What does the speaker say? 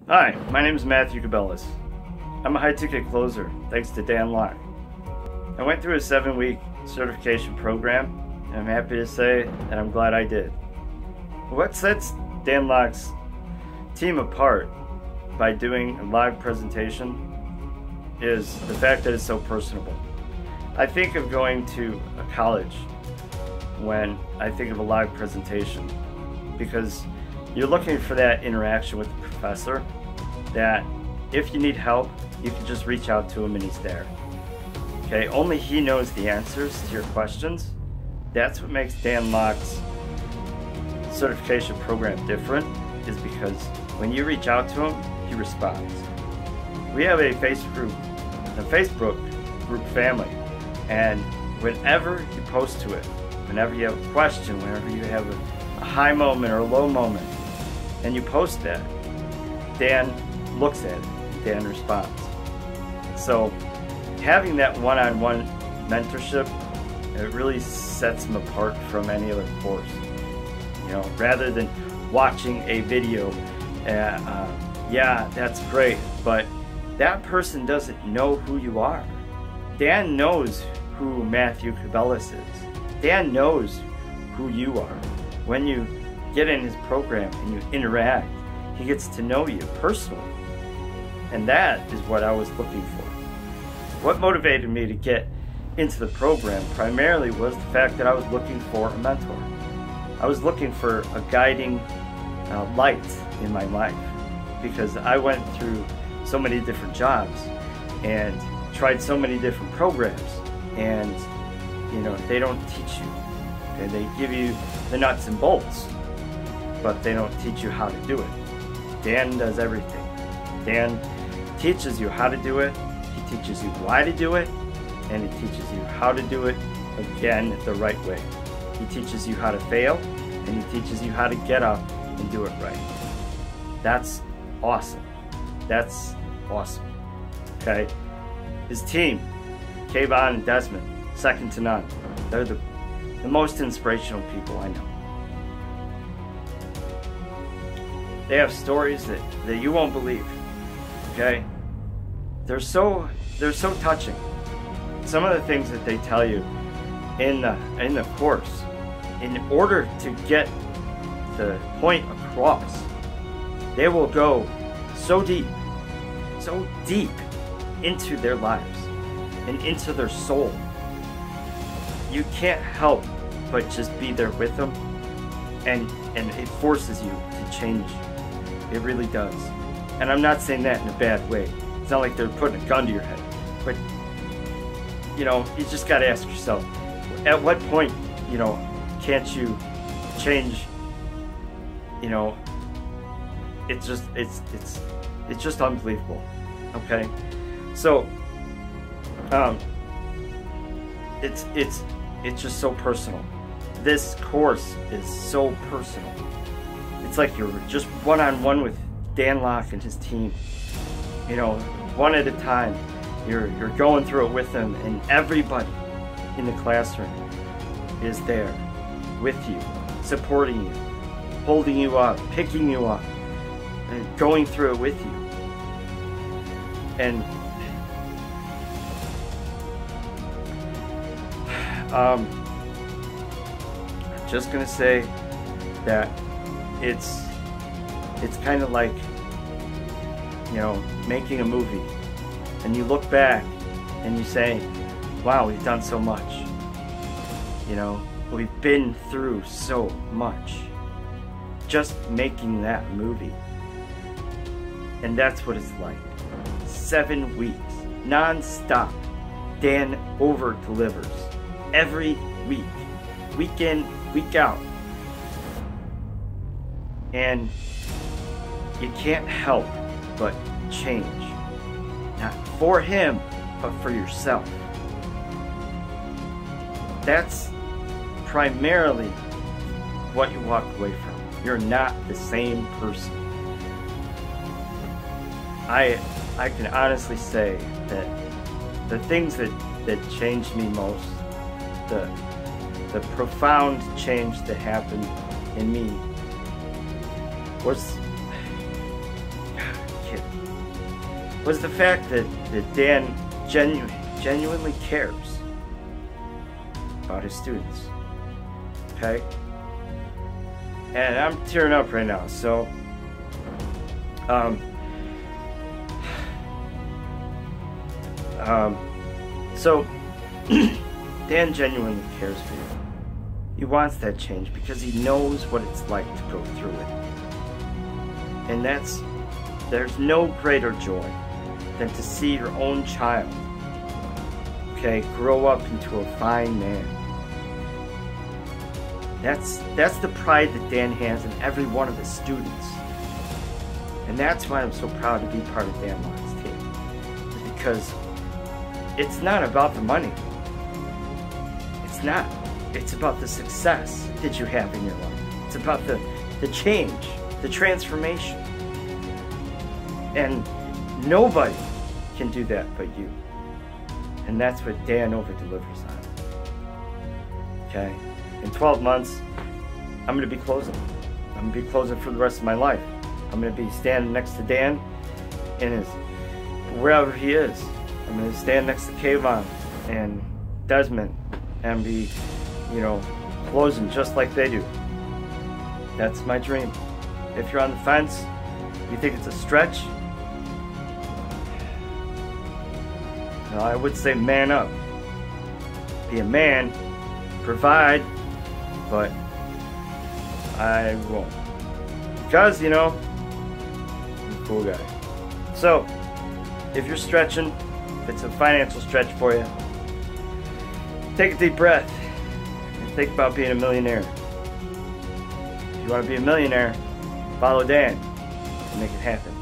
Hi, my name is Matthew Cabellas. I'm a high-ticket closer, thanks to Dan Locke. I went through a 7-week certification program, and I'm happy to say that I'm glad I did. What sets Dan Locke's team apart by doing a live presentation is the fact that it's so personable. I think of going to a college when I think of a live presentation, because you're looking for that interaction with the professor, that if you need help, you can just reach out to him and he's there. Okay, only he knows the answers to your questions. That's what makes Dan Locke's certification program different, is because when you reach out to him, he responds. We have a Facebook group family, and whenever you post to it, whenever you have a question, whenever you have a high moment or a low moment, and you post that, Dan looks at it, Dan responds. So having that one-on-one mentorship, it really sets him apart from any other course. You know, rather than watching a video, yeah, that's great, but that person doesn't know who you are. Dan knows who Matthew Cabellas is. Dan knows who you are. When you get in his program and you interact, he gets to know you personally. And that is what I was looking for. What motivated me to get into the program primarily was the fact that I was looking for a mentor. I was looking for a guiding light in my life, because I went through so many different jobs and tried so many different programs, and you know, they don't teach you. Okay? They give you the nuts and bolts, but they don't teach you how to do it. Dan does everything. Dan teaches you how to do it, he teaches you why to do it, and he teaches you how to do it again the right way. He teaches you how to fail, and he teaches you how to get up and do it right. That's awesome. That's awesome. Okay? His team, Kayvon and Desmond, second to none. They're the most inspirational people I know. They have stories that you won't believe. Okay? They're so touching. Some of the things that they tell you in the course, in order to get the point across, they will go so deep into their lives and into their soul. You can't help but just be there with them, and it forces you to change. It really does. And I'm not saying that in a bad way. It's not like they're putting a gun to your head, but you know, you just got to ask yourself, at what point, you know, can't you change? You know, it's just unbelievable. Okay, so it's just so personal. This course is so personal. It's like you're just one-on-one with Dan Locke and his team. You know, one at a time. You're going through it with them, and everybody in the classroom is there with you, supporting you, holding you up, picking you up, and going through it with you. And I'm just gonna say that it's kind of like, you know, making a movie, and you look back and you say, wow, we've done so much. You know, we've been through so much just making that movie. And that's what it's like. 7 weeks, non-stop. Dan over delivers every week, week in, week out. And you can't help but change. Not for him, but for yourself. That's primarily what you walk away from. You're not the same person. I can honestly say that the things that changed me most, the profound change that happened in me was kid was the fact that Dan genuinely cares about his students. Okay? And I'm tearing up right now, so Dan genuinely cares for you. He wants that change because he knows what it's like to go through it. And there's no greater joy than to see your own child, okay, grow up into a fine man. That's the pride that Dan has in every one of his students. And that's why I'm so proud to be part of Dan Locke's team. Because it's not about the money. It's not. It's about the success that you have in your life. It's about the change, the transformation. And nobody can do that but you. And that's what Dan over-delivers on. Okay? In 12 months, I'm going to be closing. I'm going to be closing for the rest of my life. I'm going to be standing next to Dan in wherever he is. I'm going to stand next to Kayvon and Desmond and be, closing just like they do. That's my dream. If you're on the fence, you think it's a stretch, I would say man up. Be a man, provide, but I won't. Because, I'm a cool guy. So, if you're stretching, if it's a financial stretch for you, take a deep breath and think about being a millionaire. If you want to be a millionaire, follow Dan and make it happen.